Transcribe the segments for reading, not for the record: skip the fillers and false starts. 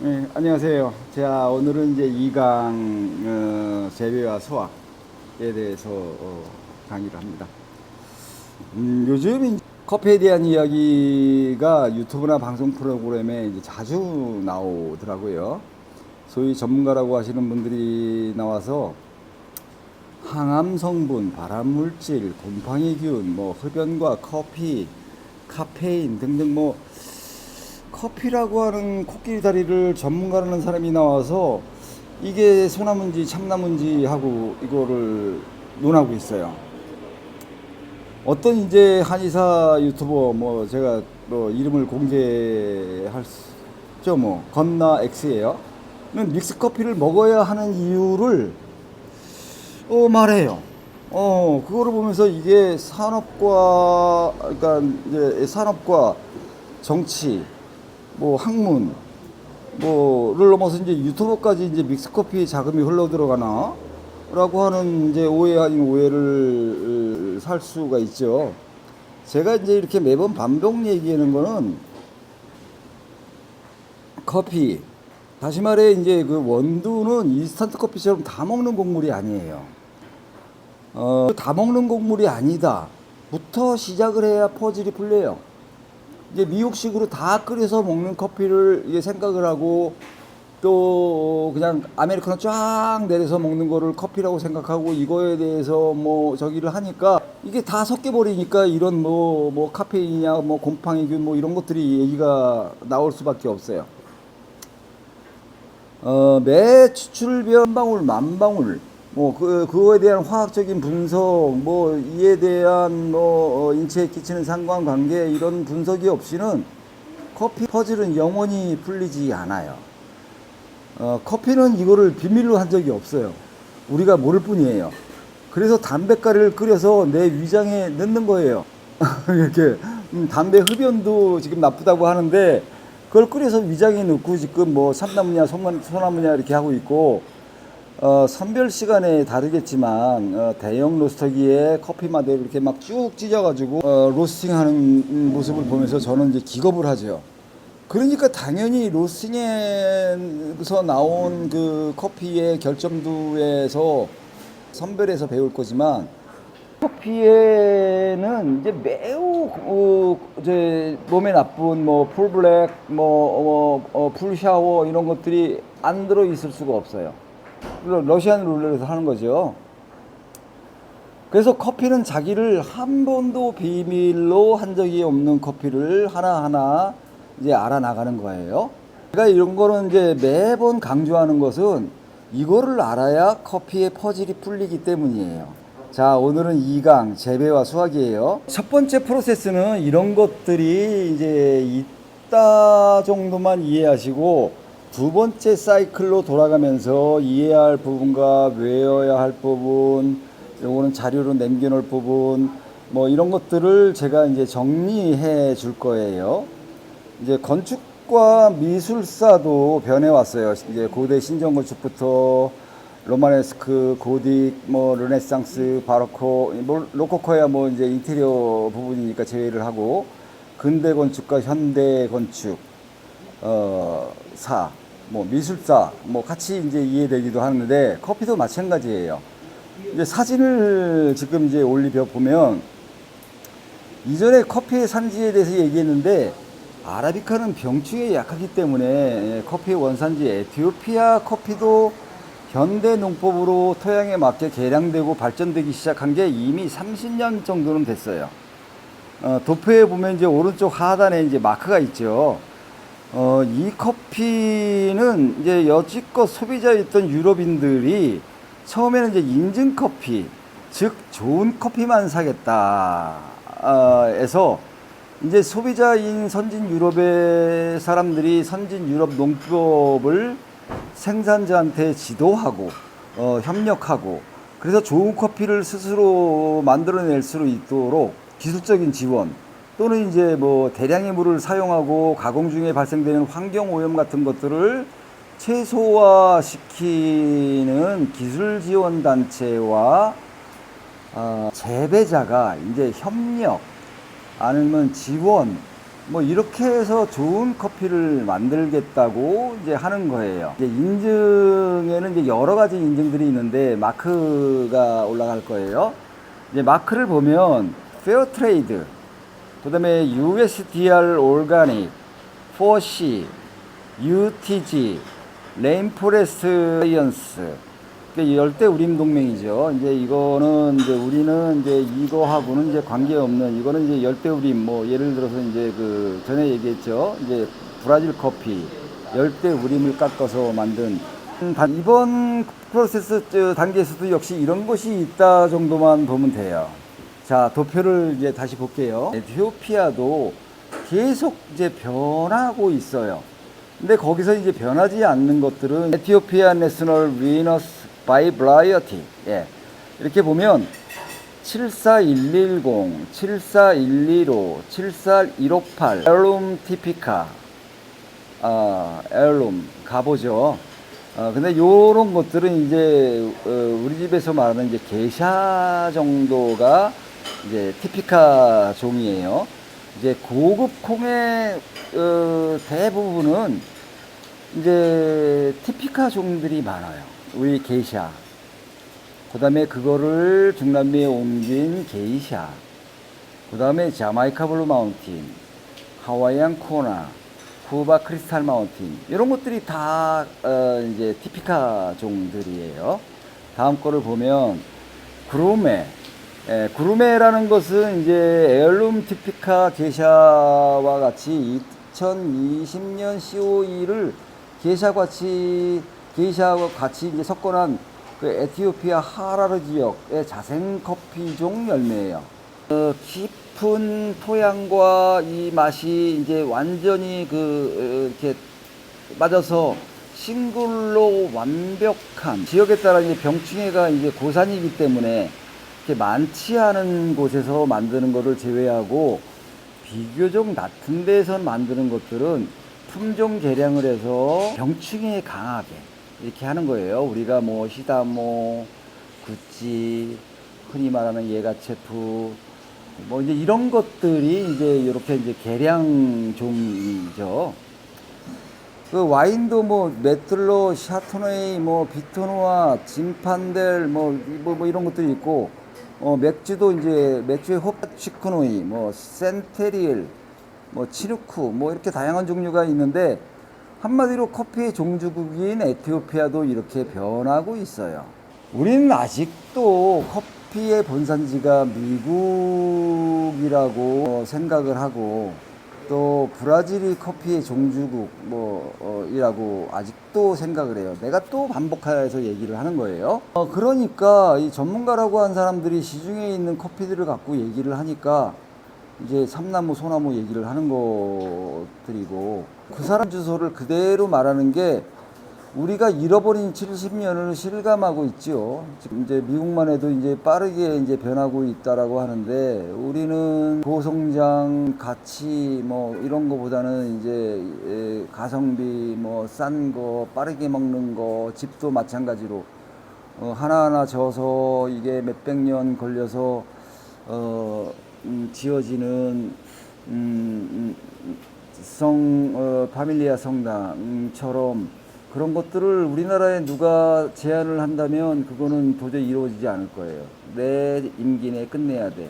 네, 안녕하세요. 자, 오늘은 이제 2강 재배와 수확에 대해서 강의를 합니다. 요즘 커피에 대한 이야기가 유튜브나 방송 프로그램에 이제 자주 나오더라고요. 소위 전문가라고 하시는 분들이 나와서 항암 성분, 발암 물질, 곰팡이균, 뭐 흡연과 커피, 카페인 등등 뭐 커피라고 하는 코끼리 다리를 전문가라는 사람이 나와서 이게 소나무인지 참나무인지 하고 이거를 논하고 있어요. 어떤 이제 한의사 유튜버 뭐 제가 뭐 이름을 공개할 수죠, 뭐 건나 X예요. 믹스 커피를 먹어야 하는 이유를 말해요. 그거를 보면서 이게 산업과 그러니까 이제 산업과 정치 뭐 학문 뭐를 넘어서 이제 유튜버까지 이제 믹스커피 자금이 흘러 들어가나 라고 하는 이제 오해 아닌 오해를 살 수가 있죠. 제가 이제 이렇게 매번 반복 얘기하는 거는 커피, 다시 말해 이제 그 원두는 인스턴트 커피처럼 다 먹는 곡물이 아니에요. 다 먹는 곡물이 아니다 부터 시작을 해야 퍼즐이 풀려요. 이제 미국식으로 다 끓여서 먹는 커피를 이게 생각을 하고 또 그냥 아메리카노 쫙 내려서 먹는 거를 커피라고 생각하고 이거에 대해서 뭐 저기를 하니까 이게 다 섞여 버리니까 이런 뭐 카페인이냐 뭐 곰팡이균 뭐 이런 것들이 얘기가 나올 수밖에 없어요. 매 추출별 한 방울 만 방울 뭐 그거에 대한 화학적인 분석 뭐 이에 대한 뭐 인체에 끼치는 상관관계 이런 분석이 없이는 커피 퍼즐은 영원히 풀리지 않아요. 커피는 이거를 비밀로 한 적이 없어요. 우리가 모를 뿐이에요. 그래서 담배가루를 끓여서 내 위장에 넣는 거예요. 이렇게 담배 흡연도 지금 나쁘다고 하는데 그걸 끓여서 위장에 넣고 지금 뭐 참나무냐 소나무냐 이렇게 하고 있고 선별 시간에 다르겠지만 대형 로스터기에 커피 마대를 이렇게 막 쭉 찢어가지고 로스팅하는 모습을 보면서 저는 이제 기겁을 하죠. 그러니까 당연히 로스팅에서 나온 그 커피의 결점도에서 선별해서 배울 거지만 커피에는 이제 매우 이제 몸에 나쁜 뭐 풀블랙 풀샤워 이런 것들이 안 들어 있을 수가 없어요. 러시안 룰렛에서 하는 거죠. 그래서 커피는 자기를 한 번도 비밀로 한 적이 없는 커피를 하나하나 이제 알아나가는 거예요. 제가 이런 거는 이제 매번 강조하는 것은 이거를 알아야 커피의 퍼즐이 풀리기 때문이에요. 자, 오늘은 2강 재배와 수확이에요. 첫 번째 프로세스는 이런 것들이 이제 있다 정도만 이해하시고 두 번째 사이클로 돌아가면서 이해해야 할 부분과 외워야 할 부분, 요거는 자료로 남겨놓을 부분, 뭐 이런 것들을 제가 이제 정리해 줄 거예요. 이제 건축과 미술사도 변해왔어요. 이제 고대 신정건축부터 로마네스크, 고딕, 뭐 르네상스, 바로코, 뭐 로코코야 뭐 이제 인테리어 부분이니까 제외를 하고 근대 건축과 현대 건축, 뭐 미술사, 뭐 같이 이제 이해되기도 하는데 커피도 마찬가지예요. 이제 사진을 지금 이제 올리려 보면 이전에 커피의 산지에 대해서 얘기했는데 아라비카는 병충해에 약하기 때문에 커피의 원산지 에티오피아 커피도 현대 농법으로 토양에 맞게 개량되고 발전되기 시작한 게 이미 30년 정도는 됐어요. 도표에 보면 이제 오른쪽 하단에 이제 마크가 있죠. 이 커피는 이제 여지껏 소비자였던 유럽인들이 처음에는 이제 인증 커피, 즉 좋은 커피만 사겠다. 에서 이제 소비자인 선진 유럽의 사람들이 선진 유럽 농법을 생산자한테 지도하고 협력하고 그래서 좋은 커피를 스스로 만들어낼 수 있도록 기술적인 지원 또는 이제 뭐 대량의 물을 사용하고 가공 중에 발생되는 환경 오염 같은 것들을 최소화시키는 기술 지원 단체와 재배자가 이제 협력 아니면 지원 뭐 이렇게 해서 좋은 커피를 만들겠다고 이제 하는 거예요. 이제 인증에는 이제 여러 가지 인증들이 있는데 마크가 올라갈 거예요. 이제 마크를 보면 페어트레이드, 그다음에 USDR 오르가닉, 4C, UTG, 레인포레스트 사이언스, 열대 우림 동맹이죠. 이제 이거는 이제 우리는 이제 이거하고는 이제 관계없는, 이거는 이제 열대 우림, 뭐 예를 들어서 이제 그 전에 얘기했죠. 이제 브라질 커피 열대 우림을 깎아서 만든, 이번 프로세스 단계에서도 역시 이런 것이 있다 정도만 보면 돼요. 자, 도표를 이제 다시 볼게요. 에티오피아도 계속 이제 변하고 있어요. 근데 거기서 이제 변하지 않는 것들은 에티오피아 내셔널 위너스 바이브라이어티, 예, 이렇게 보면 74110, 74115, 74158, 에얼룸 티피카, 에얼룸 가보죠. 근데 요런 것들은 이제 우리 집에서 말하는 이제 게샤 정도가 이제 티피카 종이에요. 이제 고급 콩의 대부분은 이제 티피카 종들이 많아요. 우리 게샤, 그 다음에 그거를 중남미에 옮긴 게이샤, 그 다음에 자마이카 블루 마운틴, 하와이안 코나, 쿠바 크리스탈 마운틴, 이런 것들이 다 이제 티피카 종들이에요. 다음 거를 보면 구루메, 구루메라는 것은 이제 에얼룸 티피카 게샤와 같이 2020년 COE를 게이샤와 같이 이제 석권한 그 에티오피아 하라르 지역의 자생 커피종 열매예요. 깊은 토양과 이 맛이 이제 완전히 이렇게 맞아서 싱글로 완벽한, 지역에 따라 이제 병충해가 이제 고산이기 때문에 이렇게 많지 않은 곳에서 만드는 것을 제외하고 비교적 낮은 데에서 만드는 것들은 품종 개량을 해서 병충해에 강하게 이렇게 하는 거예요. 우리가 뭐 시다모, 구찌, 흔히 말하는 예가체프, 뭐 이제 이런 것들이 이제 이렇게 이제 개량 종이죠. 그 와인도 뭐 메틀로, 샤토네이, 뭐 비토누아, 진판델, 뭐 이런 것들이 있고, 맥주도 이제 맥주의 호파치크노이, 뭐 센테리엘, 뭐 치누쿠, 뭐 이렇게 다양한 종류가 있는데, 한마디로 커피의 종주국인 에티오피아도 이렇게 변하고 있어요. 우리는 아직도 커피의 본산지가 미국이라고 생각을 하고, 또 브라질이 커피의 종주국 이라고 아직도 생각을 해요. 내가 또 반복해서 얘기를 하는 거예요. 그러니까 이 전문가라고 한 사람들이 시중에 있는 커피들을 갖고 얘기를 하니까 이제 삼나무, 소나무 얘기를 하는 것들이고, 그 사람 주소를 그대로 말하는 게 우리가 잃어버린 70년을 실감하고 있죠. 지금 이제 미국만 해도 이제 빠르게 이제 변하고 있다라고 하는데, 우리는 고성장 가치 뭐 이런 거보다는 이제 가성비 뭐 싼 거, 빠르게 먹는 거, 집도 마찬가지로 하나하나 져서 이게 몇백 년 걸려서 지어지는 파밀리아 성당처럼 그런 것들을 우리나라에 누가 제안을 한다면 그거는 도저히 이루어지지 않을 거예요. 내 임기 내에 끝내야 돼.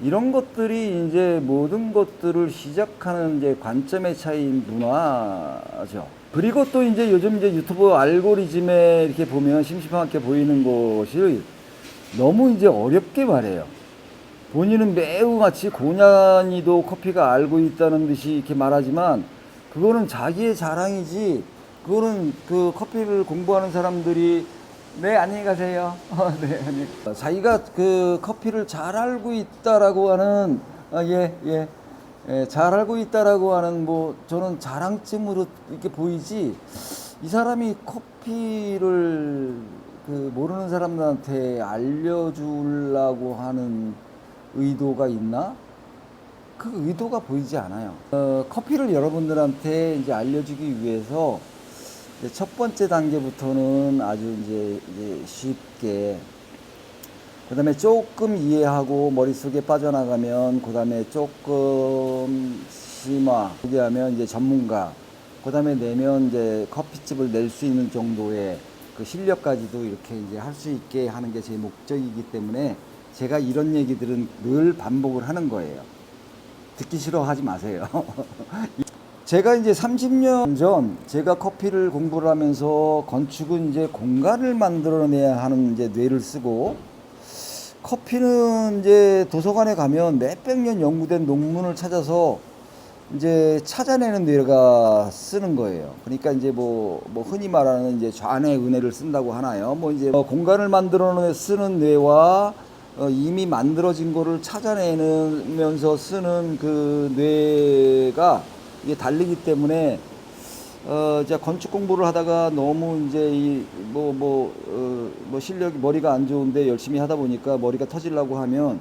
이런 것들이 이제 모든 것들을 시작하는 이제 관점의 차이인 문화죠. 그리고 또 이제 요즘 이제 유튜브 알고리즘에 이렇게 보면 심심하게 보이는 것이 너무 이제 어렵게 말해요. 본인은 매우 마치 고난이도 커피가 알고 있다는 듯이 이렇게 말하지만, 그거는 자기의 자랑이지, 그거는 그 커피를 공부하는 사람들이, 네, 안녕히 가세요. 네, 자기가 그 커피를 잘 알고 있다라고 하는, 잘 알고 있다라고 하는, 뭐, 저는 자랑쯤으로 이렇게 보이지, 이 사람이 커피를 그 모르는 사람들한테 알려주려고 하는 의도가 있나? 그 의도가 보이지 않아요. 커피를 여러분들한테 이제 알려주기 위해서 첫 번째 단계부터는 아주 이제 쉽게, 그 다음에 조금 이해하고 머릿속에 빠져나가면 그 다음에 조금 카리스마, 얘기하면 이제 전문가, 그 다음에 내면 이제 커피집을 낼 수 있는 정도의 그 실력까지도 이렇게 이제 할 수 있게 하는 게 제 목적이기 때문에 제가 이런 얘기들은 늘 반복을 하는 거예요. 듣기 싫어하지 마세요. 제가 이제 30년 전 제가 커피를 공부를 하면서 건축은 이제 공간을 만들어내야 하는 이제 뇌를 쓰고, 커피는 이제 도서관에 가면 몇백 년 연구된 논문을 찾아서 이제 찾아내는 뇌가 쓰는 거예요. 그러니까 이제 뭐 흔히 말하는 이제 좌뇌 은혜를 쓴다고 하나요? 뭐 이제 공간을 만들어 쓰는 뇌와 이미 만들어진 거를 찾아내면서 쓰는 그 뇌가 이게 다르기 때문에 이제 건축 공부를 하다가 너무 이제 실력이 머리가 안 좋은데 열심히 하다 보니까 머리가 터지려고 하면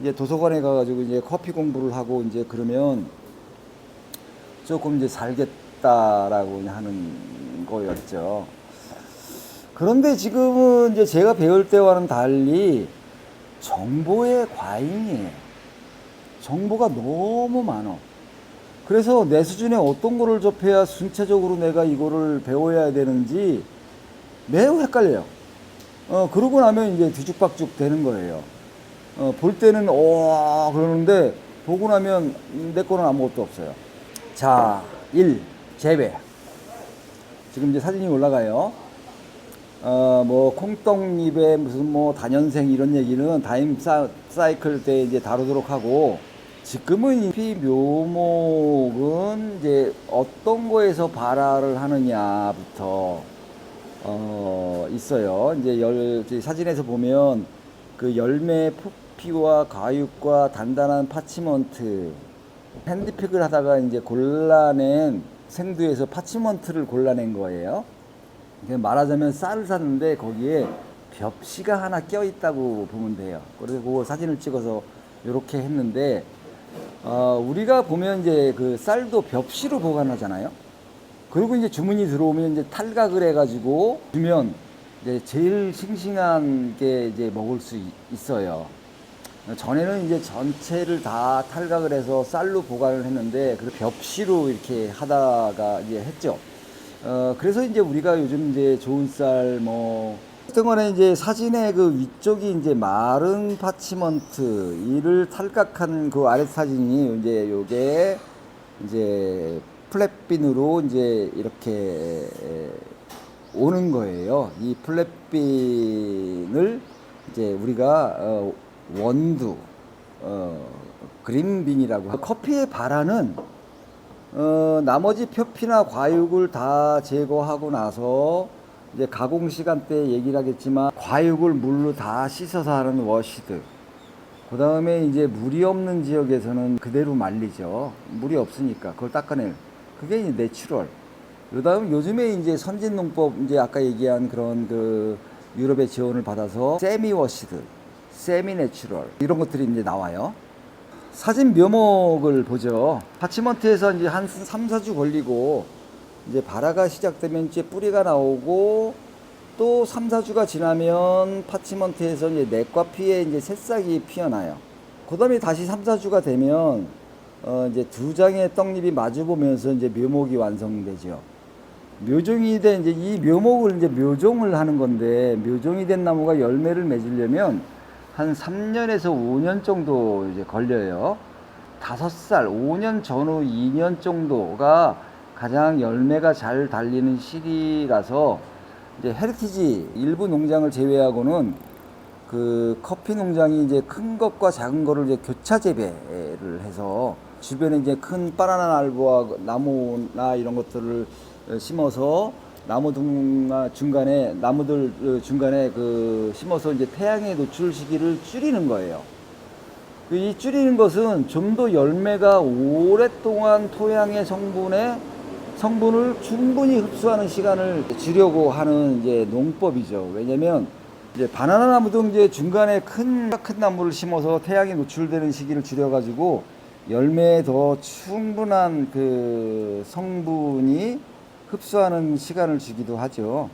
이제 도서관에 가가지고 이제 커피 공부를 하고 이제 그러면 조금 이제 살겠다라고 하는 거였죠. 그런데 지금은 이제 제가 배울 때와는 달리 정보의 과잉이에요. 정보가 너무 많아. 그래서 내 수준에 어떤 거를 접해야 순차적으로 내가 이거를 배워야 되는지 매우 헷갈려요. 그러고 나면 이제 뒤죽박죽 되는 거예요. 볼 때는 그러는데 보고 나면 내 거는 아무것도 없어요. 자, 1. 재배. 지금 이제 사진이 올라가요. 뭐 콩떡잎에 무슨 뭐 단연생 이런 얘기는 다임 사이클 때 이제 다루도록 하고, 지금은 이 묘목은 이제 어떤 거에서 발화를 하느냐부터 있어요. 이제 사진에서 보면 그 열매 포피와 과육과 단단한 파치먼트, 핸드픽을 하다가 이제 골라낸 생두에서 파치먼트를 골라낸 거예요. 말하자면 쌀을 샀는데 거기에 벽시가 하나 껴 있다고 보면 돼요. 그래서 그 사진을 찍어서 이렇게 했는데, 우리가 보면 이제 그 쌀도 벽시로 보관하잖아요. 그리고 이제 주문이 들어오면 이제 탈각을 해가지고 주면 이제 제일 싱싱한 게 이제 먹을 수 있어요. 전에는 이제 전체를 다 탈각을 해서 쌀로 보관을 했는데, 그 벽시로 이렇게 하다가 이제 했죠. 그래서 이제 우리가 요즘 이제 좋은 쌀 등간에 이제 사진의 그 위쪽이 이제 마른 파치먼트 이를 탈각한 그 아래 사진이 이제 요게 이제 플랫빈으로 이제 이렇게 오는 거예요. 이 플랫빈을 이제 우리가 원두 그린빈이라고 하고, 커피의 발화는 나머지 표피나 과육을 다 제거하고 나서 이제 가공 시간대 얘기를 하겠지만, 과육을 물로 다 씻어서 하는 워시드, 그 다음에 이제 물이 없는 지역에서는 그대로 말리죠. 물이 없으니까 그걸 닦아낼, 그게 이제 내추럴. 그 다음 요즘에 이제 선진 농법, 이제 아까 얘기한 그런 그 유럽의 지원을 받아서 세미 워시드, 세미 내추럴 이런 것들이 이제 나와요. 사진 묘목을 보죠. 파치먼트에서 이제 한 3, 4주 걸리고 이제 발화가 시작되면 이제 뿌리가 나오고, 또 3, 4주가 지나면 파치먼트에서 이제 넥과 피에 이제 새싹이 피어나요. 그 다음에 다시 3, 4주가 되면 이제 두 장의 떡잎이 마주 보면서 이제 묘목이 완성되죠. 묘종이 된 이제 이 묘목을 이제 묘종을 하는 건데, 묘종이 된 나무가 열매를 맺으려면 한 3년에서 5년 정도 이제 걸려요. 5살, 5년 전후 2년 정도가 가장 열매가 잘 달리는 시기라서, 이제 헤리티지 일부 농장을 제외하고는 그 커피 농장이 이제 큰 것과 작은 거를 이제 교차 재배를 해서 주변에 이제 큰 바나나 나무와 나무나 이런 것들을 심어서 나무들 중간에 그 심어서 이제 태양의 노출 시기를 줄이는 거예요. 이 줄이는 것은 좀 더 열매가 오랫동안 토양의 성분을 충분히 흡수하는 시간을 주려고 하는 이제 농법이죠. 왜냐면 이제 바나나 나무도 이제 중간에 큰 나무를 심어서 태양에 노출되는 시기를 줄여가지고 열매에 더 충분한 그 성분이 흡수하는 시간을 주기도 하죠.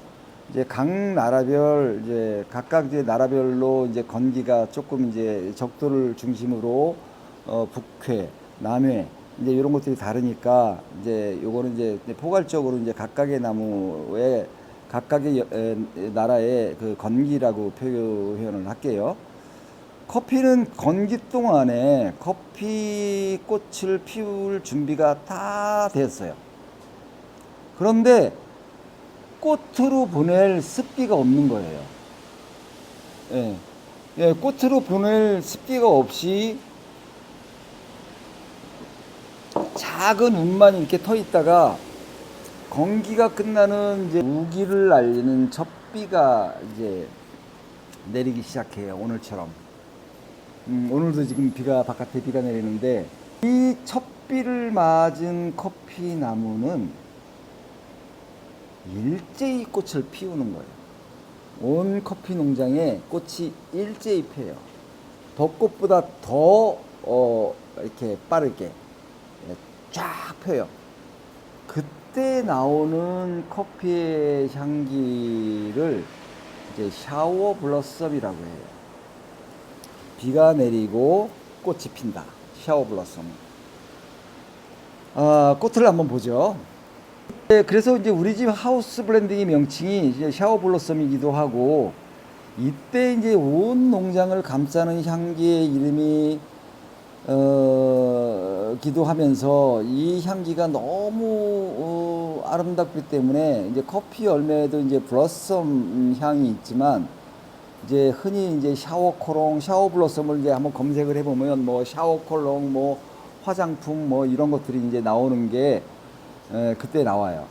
이제 각 나라별 이제 각각 이제 나라별로 이제 건기가 조금 이제 적도를 중심으로 북회, 남해, 이제 이런 것들이 다르니까 이제 요거는 이제 포괄적으로 이제 각각의 나무의 각각의 나라의 그 건기라고 표현을 할게요. 커피는 건기 동안에 커피 꽃을 피울 준비가 다 됐어요. 그런데 꽃으로 보낼 습기가 없는 거예요. 예. 예, 꽃으로 보낼 습기가 없이 작은 운만 이렇게 터 있다가 건기가 끝나는 이제 우기를 알리는 첫비가 이제 내리기 시작해요. 오늘처럼. 오늘도 지금 바깥에 비가 내리는데 이 첫비를 맞은 커피 나무는 일제히 꽃을 피우는 거예요. 온 커피 농장에 꽃이 일제히 펴요. 벚꽃보다 더 이렇게 빠르게 쫙 펴요. 그때 나오는 커피의 향기를 이제 샤워 블러썸이라고 해요. 비가 내리고 꽃이 핀다. 샤워 블러썸. 꽃을 한번 보죠. 네, 그래서 이제 우리 집 하우스 블렌딩의 명칭이 이제 샤워 블러썸이기도 하고, 이때 이제 온 농장을 감싸는 향기의 이름이 기도하면서 이 향기가 너무 아름답기 때문에 이제 커피 열매에도 이제 블러썸 향이 있지만, 이제 흔히 이제 샤워코롱, 샤워 블러썸을 이제 한번 검색을 해보면 뭐 샤워콜롱, 뭐 화장품 뭐 이런 것들이 이제 나오는 게 그때 나와요.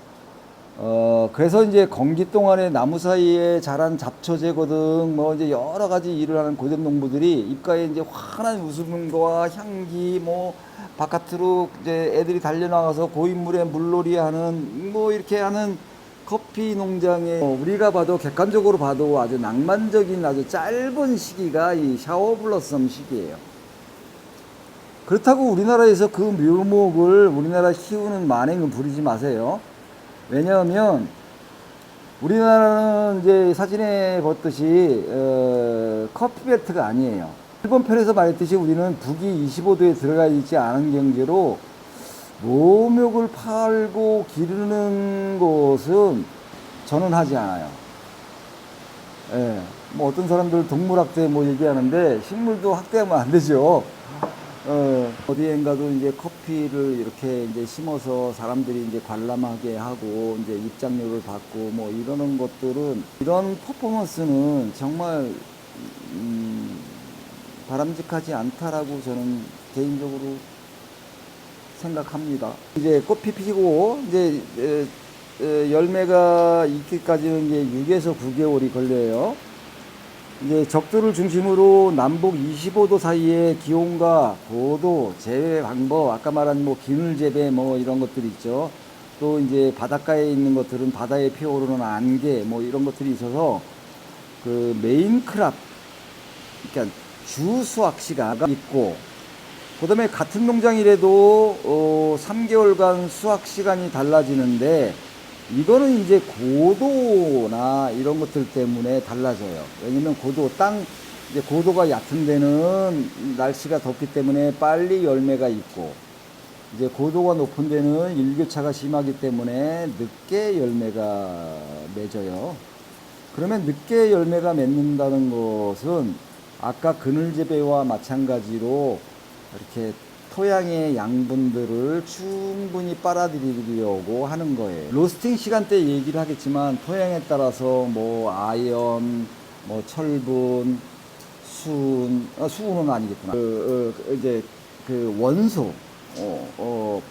그래서 이제 건기 동안에 나무 사이에 자란 잡초 제거 등 뭐 이제 여러 가지 일을 하는 고전 농부들이 입가에 이제 환한 웃음과 향기, 뭐 바깥으로 이제 애들이 달려나가서 고인물에 물놀이 하는 뭐 이렇게 하는 커피 농장에 우리가 봐도 객관적으로 봐도 아주 낭만적인 아주 짧은 시기가 이 샤워 블러썸 시기예요. 그렇다고 우리나라에서 그 묘목을 우리나라 키우는 만행은 부리지 마세요. 왜냐하면 우리나라는 이제 사진에 봤듯이 커피 벨트가 아니에요. 일본 편에서 말했듯이 우리는 북위 25도에 들어가 있지 않은 경제로 묘목을 팔고 기르는 것은 저는 하지 않아요. 예, 뭐 어떤 사람들 동물학대 뭐 얘기하는데 식물도 학대하면 안 되죠. 어디엔가도 이제 커피를 이렇게 이제 심어서 사람들이 이제 관람하게 하고 이제 입장료를 받고 뭐 이러는 것들은, 이런 퍼포먼스는 정말 바람직하지 않다라고 저는 개인적으로 생각합니다. 이제 꽃이 피고 이제 열매가 익기까지는 이제 6에서 9개월이 걸려요. 이제 적도를 중심으로 남북 25도 사이의 기온과 고도, 재배 방법, 아까 말한 뭐 기물 재배 뭐 이런 것들이 있죠. 또 이제 바닷가에 있는 것들은 바다에 피어오르는 안개 뭐 이런 것들이 있어서 그 메인 크랍, 그러니까 주 수확 시간이 있고, 그 다음에 같은 농장이라도 3개월간 수확 시간이 달라지는데, 이거는 이제 고도나 이런 것들 때문에 달라져요. 왜냐면 이제 고도가 얕은 데는 날씨가 덥기 때문에 빨리 열매가 있고, 이제 고도가 높은 데는 일교차가 심하기 때문에 늦게 열매가 맺어요. 그러면 늦게 열매가 맺는다는 것은 아까 그늘 재배와 마찬가지로 이렇게 토양의 양분들을 충분히 빨아들이려고 하는 거예요. 로스팅 시간대 얘기를 하겠지만 토양에 따라서 뭐 아연, 뭐 철분, 수은은 아니겠구나. 이제 그 원소,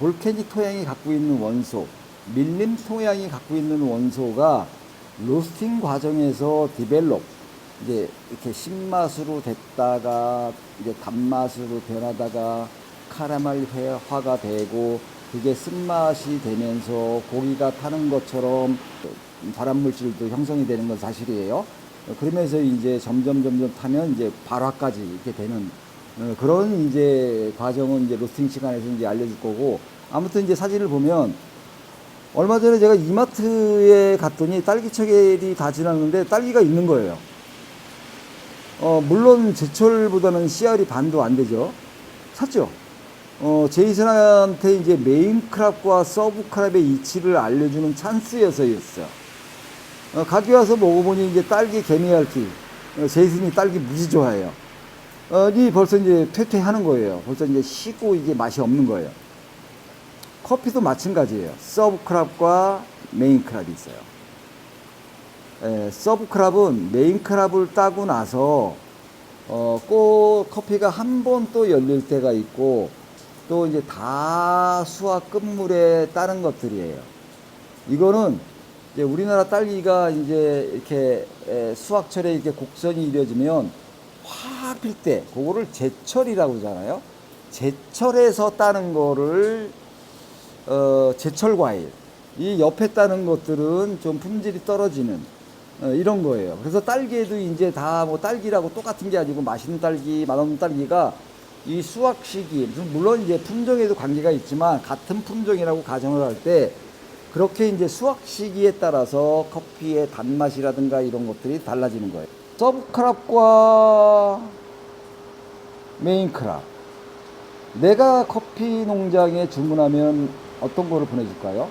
볼케닉 토양이 갖고 있는 원소, 밀림 토양이 갖고 있는 원소가 로스팅 과정에서 디벨롭, 이제 이렇게 신맛으로 됐다가 이제 단맛으로 변하다가 카라멜화가 되고, 그게 쓴맛이 되면서 고기가 타는 것처럼 발암물질도 형성이 되는 건 사실이에요. 그러면서 이제 점점 타면 이제 발화까지 이렇게 되는 그런 이제 과정은 이제 로스팅 시간에서 이제 알려줄 거고, 아무튼 이제 사진을 보면 얼마 전에 제가 이마트에 갔더니 딸기철이 다 지났는데 딸기가 있는 거예요. 물론 제철보다는 씨알이 반도 안 되죠. 샀죠. 제이슨한테 이제 메인 크랍과 서브 크랍의 이치를 알려주는 찬스여서였어. 가게 와서 먹어보니 이제 딸기 개미알기. 제이슨이 딸기 무지 좋아해요. 이 벌써 이제 퇴퇴하는 거예요. 벌써 이제 시고 이게 맛이 없는 거예요. 커피도 마찬가지예요. 서브 크랍과 메인 크랍이 있어요. 서브 크랍은 메인 크랍을 따고 나서 꼭 커피가 한 번 또 열릴 때가 있고 또 이제 다 수확 끝물에 따른 것들이에요. 이거는 이제 우리나라 딸기가 이제 이렇게 수확철에 이렇게 곡선이 이루어지면 확 필 때 그거를 제철이라고 하잖아요. 제철에서 따는 거를 제철 과일. 이 옆에 따는 것들은 좀 품질이 떨어지는 이런 거예요. 그래서 딸기에도 이제 다 뭐 딸기라고 똑같은 게 아니고 맛있는 딸기, 맛없는 딸기가 이 수확 시기, 물론 이제 품종에도 관계가 있지만 같은 품종이라고 가정을 할 때 그렇게 이제 수확 시기에 따라서 커피의 단맛이라든가 이런 것들이 달라지는 거예요. 서브 크랍과 메인 크랍. 내가 커피 농장에 주문하면 어떤 거를 보내줄까요?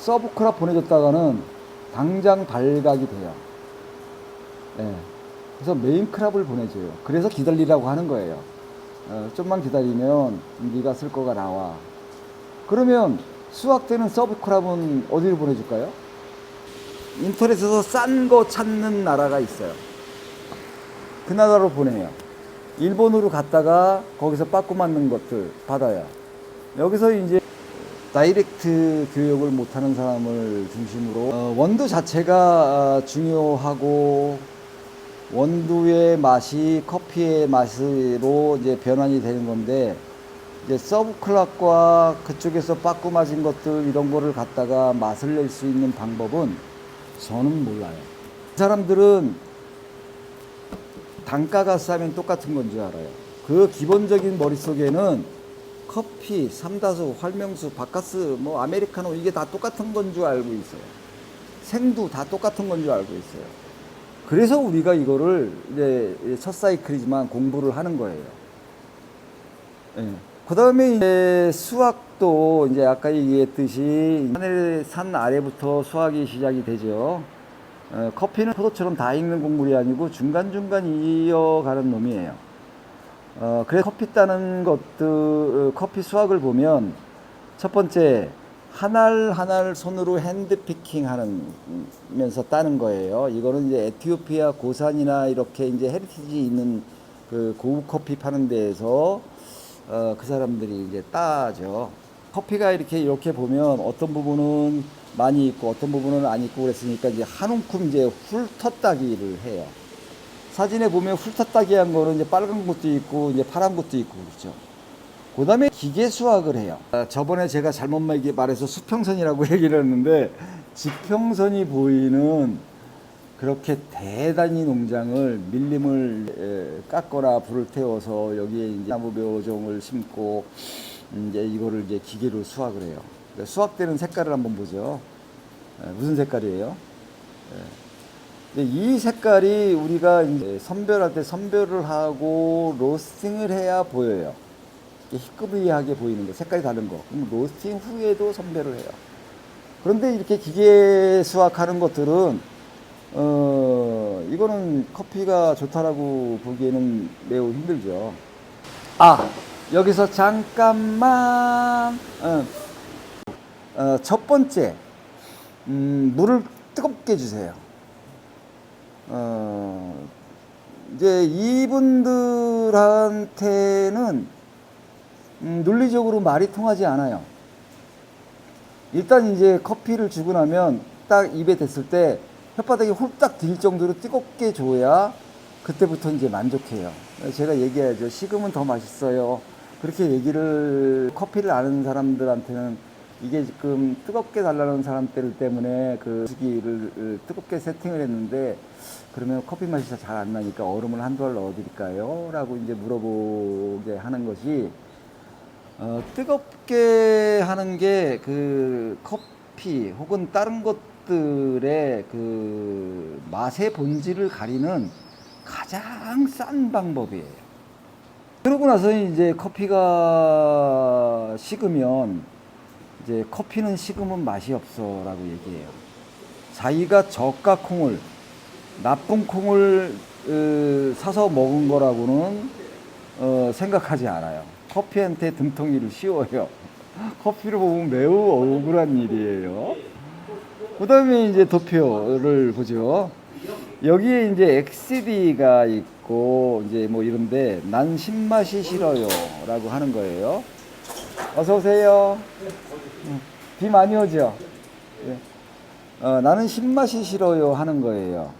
서브 크랍 보내줬다가는 당장 발각이 돼요. 네. 그래서 메인 크랍을 보내줘요. 그래서 기다리라고 하는 거예요. 좀만 기다리면 네가 쓸 거가 나와. 그러면 수확되는 서브 크랍은 어디로 보내줄까요? 인터넷에서 싼 거 찾는 나라가 있어요. 그 나라로 보내요. 일본으로 갔다가 거기서 빠꾸 맞는 것들 받아요. 여기서 이제 다이렉트 교육을 못하는 사람을 중심으로 원두 자체가 중요하고 원두의 맛이 커피의 맛으로 이제 변환이 되는 건데 이제 서브 클락과 그쪽에서 빠꾸 맞은 것들 이런 거를 갖다가 맛을 낼 수 있는 방법은 저는 몰라요. 사람들은 단가가 싸면 똑같은 건 줄 알아요. 그 기본적인 머릿속에는 커피, 삼다수, 활명수, 바카스, 뭐 아메리카노 이게 다 똑같은 건 줄 알고 있어요. 생두 다 똑같은 건 줄 알고 있어요. 그래서 우리가 이거를 이제 첫 사이클이지만 공부를 하는 거예요. 예. 그 다음에 이제 수확도 이제 아까 얘기했듯이 산 아래부터 수확이 시작이 되죠. 커피는 포도처럼 다 익는 곡물이 아니고 중간중간 이어가는 놈이에요. 그래서 커피 따는 것들, 커피 수확을 보면 첫 번째, 한 알 한 알 손으로 핸드피킹 하면서 따는 거예요. 이거는 이제 에티오피아 고산이나 이렇게 이제 헤리티지 있는 그 고급 커피 파는 데에서 그 사람들이 이제 따죠. 커피가 이렇게 보면 어떤 부분은 많이 있고 어떤 부분은 안 있고 그랬으니까 이제 한 움큼 이제 훑어따기를 해요. 사진에 보면 훑어따기 한 거는 이제 빨간 것도 있고 이제 파란 것도 있고 그렇죠. 그 다음에 기계 수확을 해요. 저번에 제가 잘못 말해서 수평선이라고 얘기를 했는데 지평선이 보이는 그렇게 대단히 농장을 밀림을 깎거나 불을 태워서 여기에 이제 나무 묘종을 심고 이제 이거를 이제 기계로 수확을 해요. 수확되는 색깔을 한번 보죠. 무슨 색깔이에요? 이 색깔이 우리가 이제 선별할 때 선별을 하고 로스팅을 해야 보여요. 희끄비하게 보이는 거, 색깔이 다른 거. 그럼 로스팅 후에도 선별을 해요. 그런데 이렇게 기계 수확하는 것들은 이거는 커피가 좋다라고 보기에는 매우 힘들죠. 여기서 잠깐만. 첫 번째, 물을 뜨겁게 주세요. 이제 이분들한테는 논리적으로 말이 통하지 않아요. 일단 이제 커피를 주고 나면 딱 입에 댔을 때 혓바닥이 홀딱 딜 정도로 뜨겁게 줘야 그때부터 이제 만족해요. 제가 얘기하죠. 식으면 더 맛있어요. 그렇게 얘기를 커피를 아는 사람들한테는 이게 지금 뜨겁게 달라는 사람들 때문에 그 주기를 뜨겁게 세팅을 했는데 그러면 커피 맛이 잘 안 나니까 얼음을 한두 알 넣어드릴까요? 라고 이제 물어보게 하는 것이 뜨겁게 하는 게 그 커피 혹은 다른 것들의 그 맛의 본질을 가리는 가장 싼 방법이에요. 그러고 나서 이제 커피가 식으면 이제 커피는 식으면 맛이 없어라고 얘기해요. 자기가 저가 콩을 나쁜 콩을 사서 먹은 거라고는 생각하지 않아요. 커피한테 등통이를 씌워요. 커피를 보면 매우 억울한 일이에요. 그 다음에 이제 도표를 보죠. 여기에 이제 XD가 있고 이제 뭐 이런데 난 신맛이 싫어요 라고 하는 거예요. 어서 오세요. 비 많이 오죠? 예. 나는 신맛이 싫어요 하는 거예요.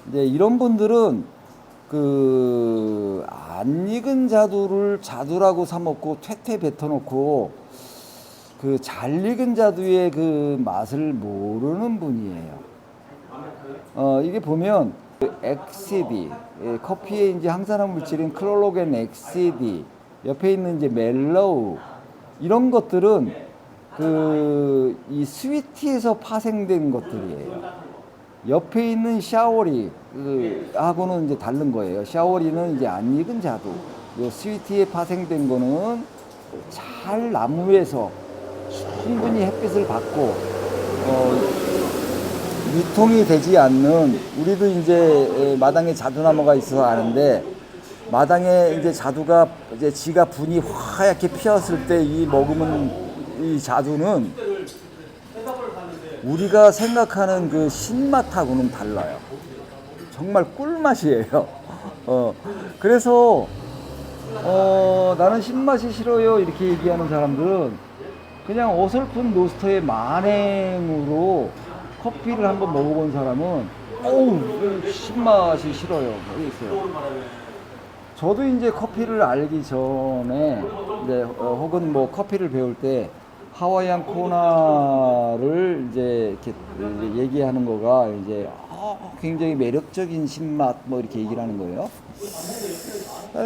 이제 이런 분들은 그 안 익은 자두라고 사 먹고 퇴퇴 뱉어놓고 그 잘 익은 자두의 그 맛을 모르는 분이에요. 이게 보면 그 XD, 커피에 이제 항산화 물질인 클로로겐 XD, 옆에 있는 이제 멜로우 이런 것들은 그 이 스위티에서 파생된 것들이에요. 옆에 있는 샤워리 하고는 이제 다른 거예요. 샤워리는 이제 안 익은 자두, 요 스위티에 파생된 거는 잘 나무에서 충분히 햇빛을 받고 유통이 되지 않는, 우리도 이제 마당에 자두나무가 있어서 아는데, 마당에 이제 자두가 이제 지가 분이 하얗게 피었을 때 이 먹으면 이 자두는 우리가 생각하는 그 신맛하고는 달라요. 정말 꿀맛이에요. 그래서 나는 신맛이 싫어요 이렇게 얘기하는 사람들은 그냥 어설픈 로스터의 만행으로 커피를 한번 먹어본 사람은 어우 신맛이 싫어요 이게 있어요. 저도 이제 커피를 알기 전에 이제 혹은 뭐 커피를 배울 때 하와이안 코나를 이제 이렇게 얘기하는 거가 이제 굉장히 매력적인 신맛 뭐 이렇게 얘기를 하는 거예요.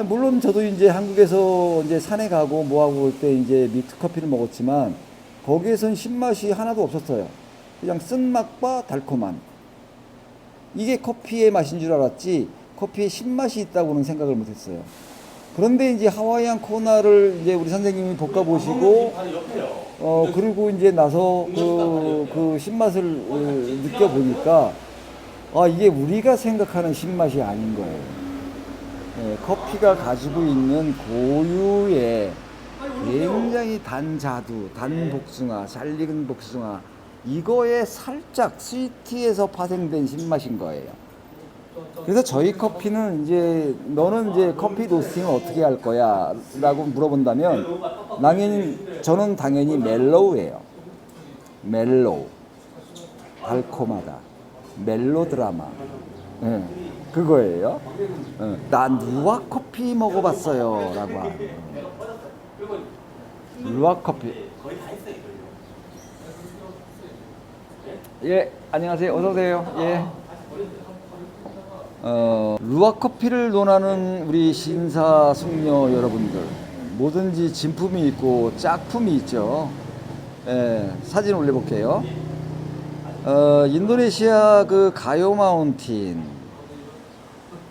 물론 저도 이제 한국에서 이제 산에 가고 뭐 하고 올 때 이제 미트 커피를 먹었지만 거기에선 신맛이 하나도 없었어요. 그냥 쓴맛과 달콤한, 이게 커피의 맛인 줄 알았지 커피에 신맛이 있다고는 생각을 못했어요. 그런데 이제 하와이안 코나를 이제 우리 선생님이 볶아 보시고 그리고 이제 나서 그 신맛을 느껴 보니까 이게 우리가 생각하는 신맛이 아닌 거예요. 커피가 가지고 있는 고유의 굉장히 단 자두, 단 복숭아, 잘 익은 복숭아, 이거에 살짝 스위티에서 파생된 신맛인 거예요. 그래서 저희 커피는 이제 너는 이제 커피 로스팅을 어떻게 할 거야? 라고 물어본다면 저는 당연히 멜로우예요. 멜로우. 달콤하다. 멜로드라마. 그거예요. 난 루악 커피 먹어봤어요. 라고 하는 거예요. 루악 커피. 예, 안녕하세요. 어서오세요. 예. 루악 커피를 논하는 우리 신사숙녀 여러분들, 뭐든지 진품이 있고 짝품이 있죠. 사진 올려볼게요. 인도네시아 그 가요 마운틴,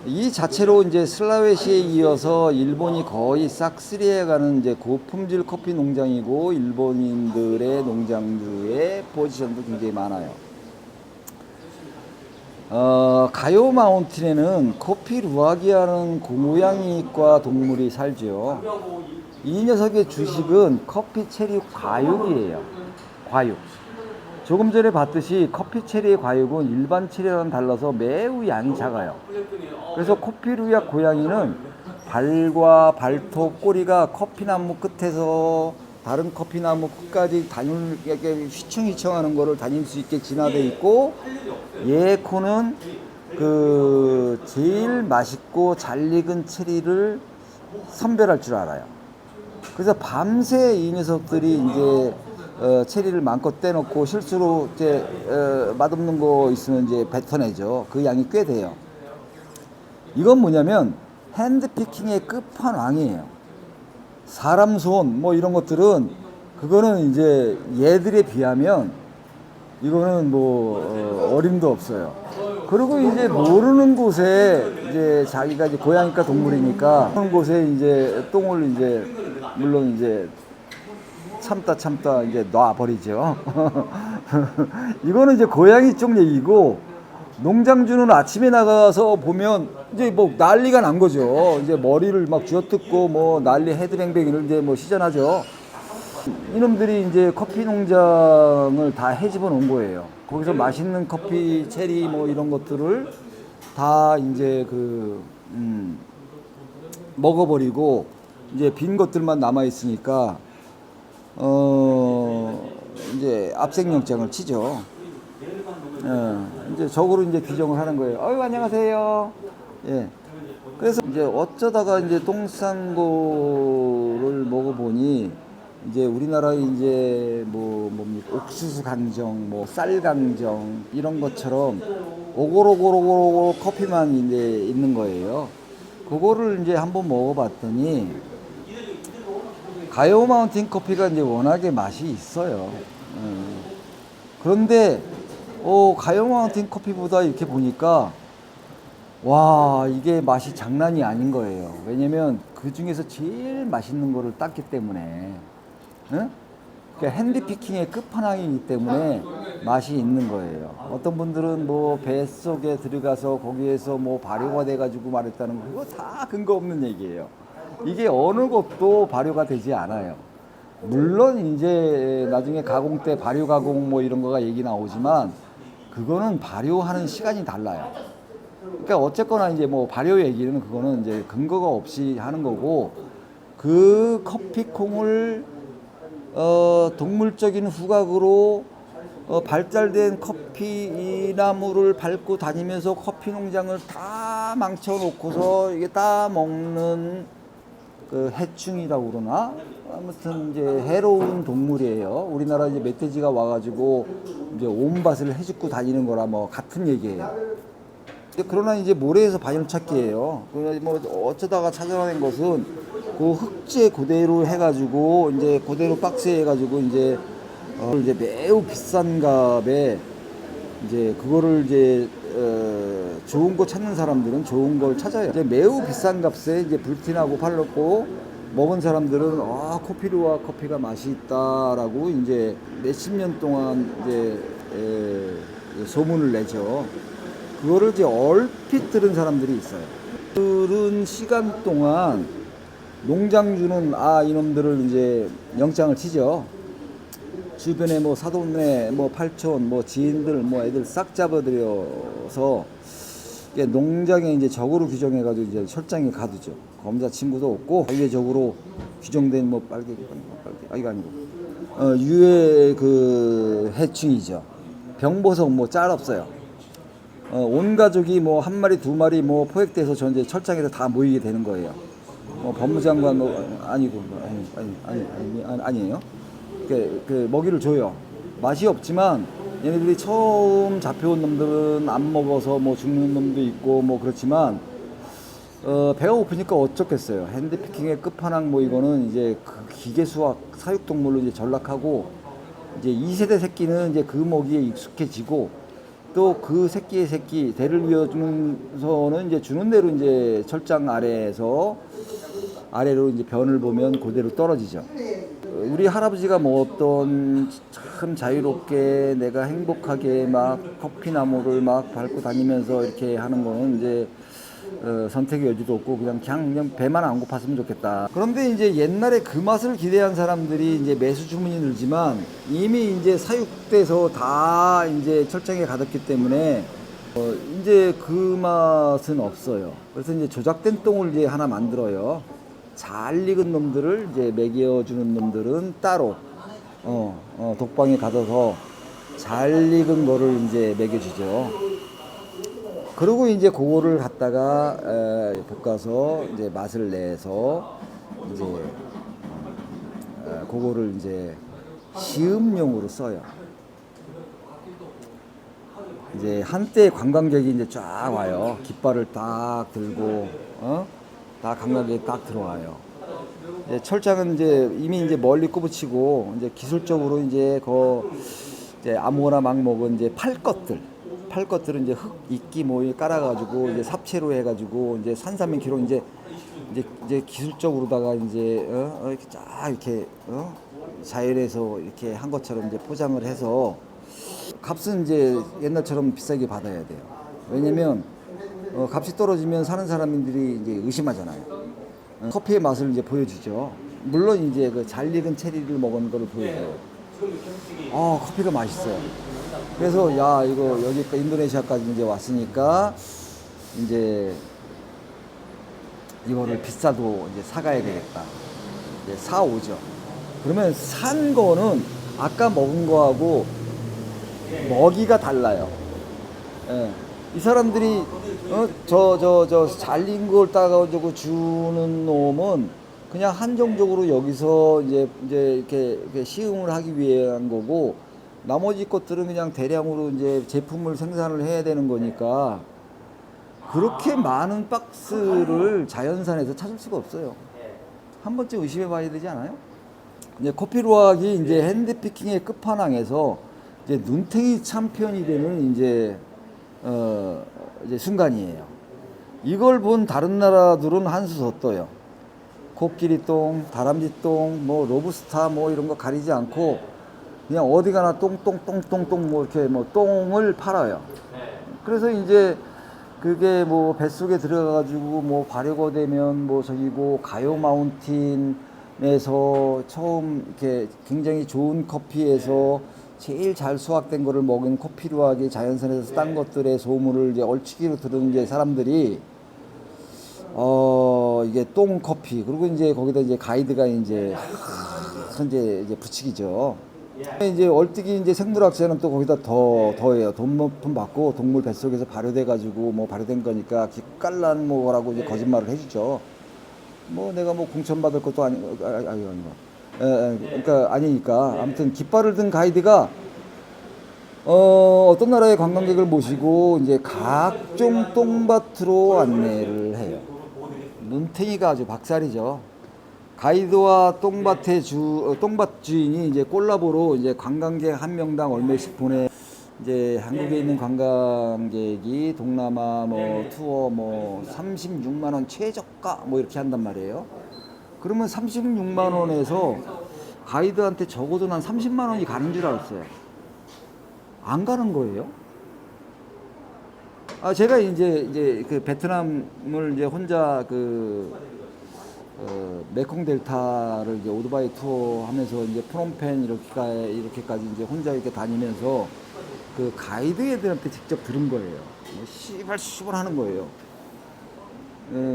이 자체로 이제 슬라웨시에 이어서 일본이 거의 싹쓸이해가는 이제 고품질 커피 농장이고, 일본인들의 농장주의 포지션도 굉장히 많아요. 가요 마운틴에는 커피 루아기아는 고양이과 동물이 살죠. 이 녀석의 주식은 커피 체리 과육이에요. 과육. 조금 전에 봤듯이 커피 체리의 과육은 일반 체리와는 달라서 매우 양이 작아요. 그래서 커피 루아 고양이는 발과 발톱, 꼬리가 커피나무 끝에서 다른 커피나무 끝까지 휘청휘청하는 거를 다닐 수 있게 진화되어 있고, 얘 코는 그 제일 맛있고 잘 익은 체리를 선별할 줄 알아요. 그래서 밤새 이 녀석들이 이제 체리를 마음껏 떼놓고 실수로 이제 맛없는 거 있으면 이제 뱉어내죠. 그 양이 꽤 돼요. 이건 뭐냐면 핸드피킹의 끝판왕이에요. 사람 손 뭐 이런 것들은 그거는 이제 얘들에 비하면 이거는 뭐 어림도 없어요. 그리고 이제 모르는 곳에 이제 자기가 이제 고양이과 동물이니까 그런 곳에 이제 똥을 이제 물론 이제 참다 이제 놔버리죠. 이거는 이제 고양이 쪽 얘기고 농장주는 아침에 나가서 보면 이제 뭐 난리가 난 거죠. 이제 머리를 막 쥐어뜯고 뭐 난리 헤드뱅뱅 이런 이제 뭐 시전하죠. 이놈들이 이제 커피 농장을 다 헤집어 놓은 거예요. 거기서 맛있는 커피, 체리 뭐 이런 것들을 다 이제 먹어버리고 이제 빈 것들만 남아 있으니까 이제 압색영장을 치죠. 이제 적으로 이제 규정을 하는 거예요. 어유 안녕하세요. 예. 그래서 이제 어쩌다가 이제 똥싼 거를 먹어보니 이제 우리나라에 이제 뭡니까 옥수수 강정, 뭐 쌀 강정 이런 것처럼 오골오골오골 커피만 이제 있는 거예요. 그거를 이제 한번 먹어봤더니 가요 마운틴 커피가 이제 워낙에 맛이 있어요. 그런데 가요 마운틴 커피보다 이렇게 보니까 와 이게 맛이 장난이 아닌 거예요. 왜냐면 그 중에서 제일 맛있는 거를 땄기 때문에 그러니까 핸디피킹의 끝판왕이기 때문에 맛이 있는 거예요. 어떤 분들은 뭐 뱃속에 들어가서 거기에서 뭐 발효가 돼가지고 말했다는 거 그거 다 근거 없는 얘기예요. 이게 어느 것도 발효가 되지 않아요. 물론 이제 나중에 가공 때 발효 가공 뭐 이런 거가 얘기 나오지만 그거는 발효하는 시간이 달라요. 그러니까 어쨌거나 이제 뭐 발효 얘기는 그거는 이제 근거가 없이 하는 거고 그 커피콩을 동물적인 후각으로 발달된 커피 나무를 밟고 다니면서 커피 농장을 다 망쳐놓고서 이게 다 먹는 그 해충이라고 그러나 아무튼 이제 해로운 동물이에요. 우리나라 이제 멧돼지가 와가지고 이제 온 밭을 해집고 다니는 거라 뭐 같은 얘기예요. 그러나 이제 모래에서 바늘찾기예요. 뭐 어쩌다가 찾아낸 것은 그 흑재 그대로 해가지고 이제 그대로 박스에 해가지고 이제 이제 매우 비싼 값에 이제 그거를 이제 좋은 거 찾는 사람들은 좋은 걸 찾아요. 이제 매우 비싼 값에 이제 불티나고 팔렸고 먹은 사람들은 코피루아 커피가 맛이 있다라고 이제 몇십 년 동안 이제 소문을 내죠. 그거를 이제 얼핏 들은 사람들이 있어요. 들은 시간 동안 농장주는 이놈들을 이제 영장을 치죠. 주변에 뭐 사돈네, 뭐 팔촌, 뭐 지인들, 뭐 애들 싹 잡아들여서 농장에 이제 적으로 규정해가지고 이제 철장에 가두죠. 검사 친구도 없고 사회적으로 규정된 뭐 이거 아니고 유해 그 해충이죠. 병보석 뭐 짤 없어요. 온 가족이 뭐 한 마리 두 마리 뭐 포획돼서 저 이제 철장에서 다 모이게 되는 거예요. 법무장관 아니고 아니에요. 그 먹이를 줘요. 맛이 없지만 얘네들이 처음 잡혀온 놈들은 안 먹어서 뭐 죽는 놈도 있고 뭐 그렇지만 배가 고프니까 어쩌겠어요. 핸드피킹의 끝판왕 뭐 이거는 이제 그 기계수학 사육동물로 이제 전락하고 이제 2세대 새끼는 이제 그 먹이에 익숙해지고 또 그 새끼의 새끼 대를 이어주면서는 이제 주는 대로 이제 철장 아래로 이제 변을 보면 그대로 떨어지죠. 우리 할아버지가 먹었던 참 자유롭게 내가 행복하게 막 커피나무를 막 밟고 다니면서 이렇게 하는 거는 이제 선택의 여지도 없고 그냥 배만 안 고팠으면 좋겠다. 그런데 이제 옛날에 그 맛을 기대한 사람들이 이제 매수 주문이 늘지만 이미 이제 사육돼서 다 이제 철장에 가뒀기 때문에 이제 그 맛은 없어요. 그래서 이제 조작된 똥을 이제 하나 만들어요. 잘 익은 놈들을 이제 먹여주는 놈들은 따로 독방에 가둬서 잘 익은 거를 이제 먹여주죠. 그리고 이제 그거를 갖다가 볶아서 이제 맛을 내서 이제 그거를 이제 시음용으로 써요. 이제 한때 관광객이 이제 쫙 와요. 깃발을 딱 들고 다 관광객이 딱 들어와요. 이제 철장은 이제 이미 이제 멀리 꼽으치고 이제 기술적으로 이제 이제 아무거나 막 먹은 이제 팔 것들은 이제 흙 이끼 뭐 깔아가지고 이제 삽채로 해가지고 이제 산삼인키로 이제 기술적으로다가 이제 이렇게 쫙 이렇게 자연에서 이렇게 한 것처럼 이제 포장을 해서 값은 이제 옛날처럼 비싸게 받아야 돼요. 왜냐면 값이 떨어지면 사는 사람들이 이제 의심하잖아요. 커피의 맛을 이제 보여주죠. 물론 이제 그 잘 익은 체리를 먹은 거를 보여줘요. 커피가 맛있어요. 그래서 야 이거 여기 인도네시아까지 이제 왔으니까 이제 이거를 비싸도 이제 사가야 되겠다. 이제 사오죠. 그러면 산 거는 아까 먹은 거하고 먹이가 달라요. 예. 이 사람들이 잘린 걸 따가지고 주는 놈은 그냥 한정적으로 여기서 이제 이렇게 시음을 하기 위한 거고, 나머지 것들은 그냥 대량으로 이제 제품을 생산을 해야 되는 거니까 그렇게 많은 박스를 자연산에서 찾을 수가 없어요. 한 번쯤 의심해 봐야 되지 않아요? 이제 커피루악이 이제 핸드피킹의 끝판왕에서 이제 눈탱이 챔피언이 되는 이제 순간이에요. 이걸 본 다른 나라들은 한 수 더 떠요. 코끼리똥, 다람쥐똥, 뭐 로부스타 뭐 이런 거 가리지 않고 그냥 어디 가나 똥똥똥똥똥 뭐 이렇게 뭐 똥을 팔아요. 그래서 이제 그게 뭐 뱃속에 들어가가지고 뭐 발효가 되면 뭐 저기고 가요 마운틴에서 처음 이렇게 굉장히 좋은 커피에서 제일 잘 수확된 거를 먹은 커피루악이 자연산에서 딴 것들의 소문을 이제 얼치기로 들은 이제 사람들이 이게 똥 커피, 그리고 이제 거기다 이제 가이드가 이제 이제 붙이기죠. 이제 얼뜨기 이제 생물학자는 또 거기다 더해요. 돈 높은 받고 동물 뱃속에서 발효돼 가지고 뭐 발효된 거니까 기깔난 뭐라고 이제 거짓말을 해주죠. 뭐 내가 뭐 공천 받을 것도 아니고 그러니까 아니니까. 아무튼 깃발을 든 가이드가 어떤 나라의 관광객을 모시고 이제 각종 똥밭으로 안내를 해요. 눈탱이가 아주 박살이죠. 가이드와 똥밭 주인이 이제 콜라보로 이제 관광객 한 명당 얼마씩 보내. 이제 한국에 있는 관광객이 동남아 뭐 투어 뭐 36만 원 최저가 뭐 이렇게 한단 말이에요. 그러면 36만 원에서 가이드한테 적어도 난 30만 원이 가는 줄 알았어요. 안 가는 거예요. 제가 이제 그 베트남을 이제 혼자 메콩 델타를 이제 오토바이 투어 하면서 이제 프놈펜 이렇게까지 이제 혼자 이렇게 다니면서 그 가이드 애들한테 직접 들은 거예요. 뭐 씨발 하는 거예요.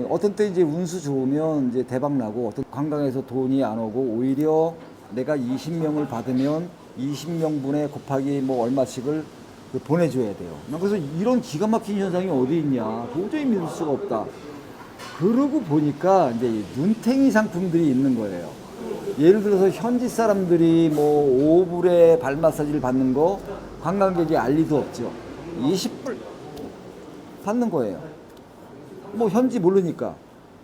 어떤 때 이제 운수 좋으면 이제 대박 나고, 어떤 관광에서 돈이 안 오고 오히려 내가 20명을 받으면 20명분에 곱하기 뭐 얼마씩을 보내줘야 돼요. 그래서 이런 기가 막힌 현상이 어디 있냐, 도저히 믿을 수가 없다. 그러고 보니까 이제 눈탱이 상품들이 있는 거예요. 예를 들어서 현지 사람들이 뭐 5불에 발 마사지를 받는 거 관광객이 알 리도 없죠. 20불 받는 거예요. 뭐 현지 모르니까.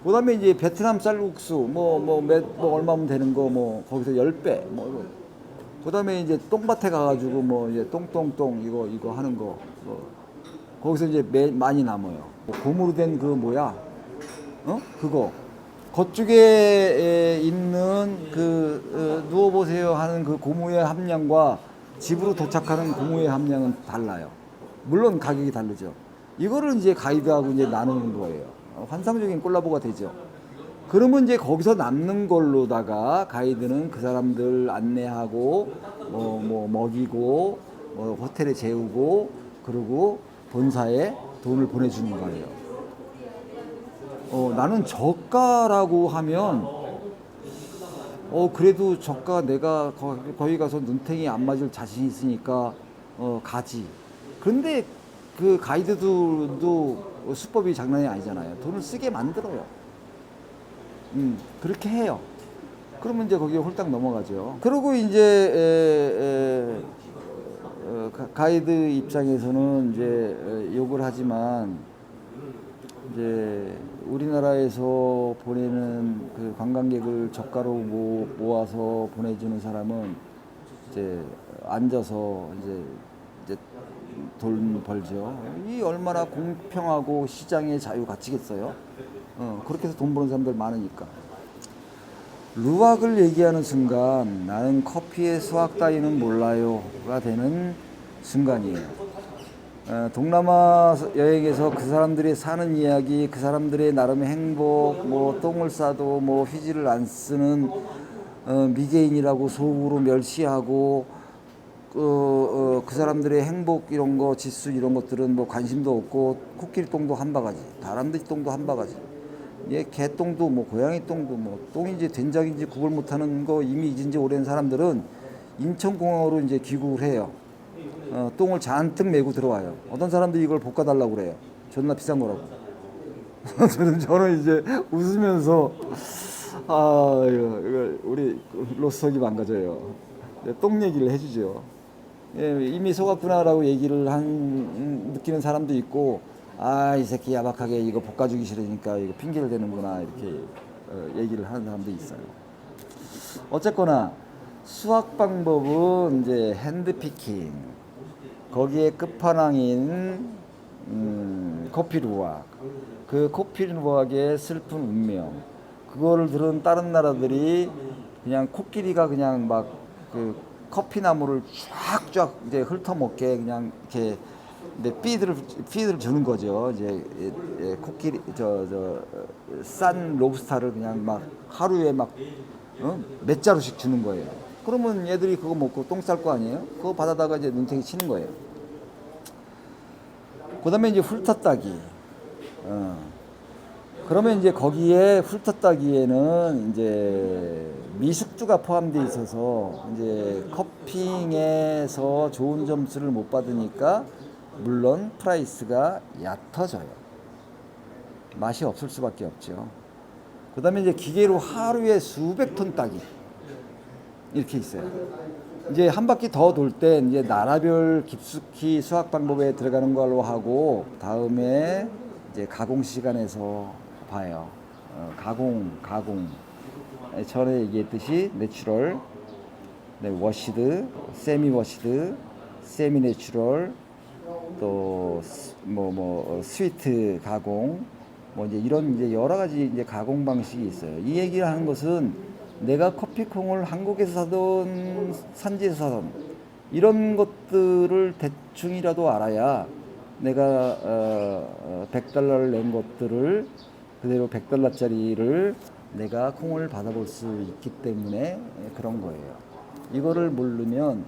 그 다음에 이제 베트남 쌀국수 뭐 얼마면 되는 거 뭐 거기서 10배 그 다음에 이제 똥밭에 가가지고 뭐 이제 똥똥똥 이거 하는 거 거기서 이제 많이 남아요. 고무로 된 그 뭐야 그거 겉쪽에 있는 누워보세요 하는 그 고무의 함량과 집으로 도착하는 고무의 함량은 달라요. 물론 가격이 다르죠. 이거를 이제 가이드하고 이제 나누는 거예요. 환상적인 콜라보가 되죠. 그러면 이제 거기서 남는 걸로다가 가이드는 그 사람들 안내하고 뭐 먹이고 호텔에 재우고 그리고 본사에 돈을 보내주는 거예요. 나는 저가라고 하면 그래도 저가 내가 거기 가서 눈탱이 안 맞을 자신 있으니까 가지. 그런데 그 가이드도 수법이 장난이 아니잖아요. 돈을 쓰게 만들어요. 그렇게 해요. 그러면 이제 거기에 홀딱 넘어가죠. 그리고 이제 가이드 입장에서는 이제 욕을 하지만 이제 우리나라에서 보내는 그 관광객을 저가로 모아서 보내주는 사람은 이제 앉아서 이제 돈 벌죠. 이 얼마나 공평하고 시장의 자유 가치겠어요. 그렇게 해서 돈 버는 사람들 많으니까. 루악을 얘기하는 순간 나는 커피의 수학 따위는 몰라요가 되는 순간이에요. 동남아 여행에서 그 사람들이 사는 이야기, 그 사람들의 나름의 행복, 뭐 똥을 싸도 뭐 휴지를 안 쓰는 미개인이라고 속으로 멸시하고 그 사람들의 행복 이런 거 지수 이런 것들은 뭐 관심도 없고 코끼리 똥도 한 바가지, 다람쥐 똥도 한 바가지. 예, 개똥도 뭐 고양이 똥도 뭐 똥인지 된장인지 구분 못하는 거 이미 잊은 지 오랜 사람들은 인천공항으로 이제 귀국을 해요. 똥을 잔뜩 메고 들어와요. 어떤 사람들이 이걸 볶아달라고 그래요. 존나 비싼 거라고. 저는 이제 웃으면서 이거 우리 로스석이 망가져요. 똥 얘기를 해주죠. 예, 이미 속았구나라고 얘기를 느끼는 사람도 있고, 이 새끼 야박하게 이거 볶아주기 싫으니까 이거 핑계를 대는구나 이렇게 얘기를 하는 사람도 있어요. 어쨌거나 수학 방법은 이제 핸드피킹, 거기에 끝판왕인 커피 루악, 그 커피 루악의 슬픈 운명, 그거를 들은 다른 나라들이 그냥 코끼리가 그냥 막 그 커피 나무를 쫙쫙 이제 훑어먹게 그냥 이렇게 피드를 주는 거죠. 이제 코끼리 싼 로브스타를 그냥 막 하루에 막 몇 자루씩 주는 거예요. 그러면 얘들이 그거 먹고 똥 쌀 거 아니에요? 그거 받아다가 이제 눈탱이 치는 거예요. 그다음에 이제 훑어따기. 그러면 이제 거기에 훑어따기에는 이제 미숙주가 포함되어 있어서 이제 커핑에서 좋은 점수를 못 받으니까 물론 프라이스가 얕아져요. 맛이 없을 수밖에 없죠. 그 다음에 이제 기계로 하루에 수백 톤 따기 이렇게 있어요. 이제 한 바퀴 더 돌 때 이제 나라별 깊숙이 수학 방법에 들어가는 걸로 하고 다음에 이제 가공 시간에서 봐요. 가공 전에 얘기했듯이 내추럴, 워시드, 세미 워시드, 세미 내추럴, 또 스위트 가공, 뭐 이제 이런 이제 여러 가지 이제 가공 방식이 있어요. 이 얘기를 하는 것은 내가 커피콩을 한국에서 사든 산지에서 사든 이런 것들을 대충이라도 알아야 내가 100달러를 낸 것들을 그대로 100달러짜리를 내가 콩을 받아볼 수 있기 때문에 그런 거예요. 이거를 모르면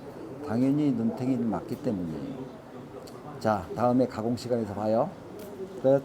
당연히 눈탱이를 맞기 때문이에요. 자, 다음에 가공 시간에서 봐요. 끝.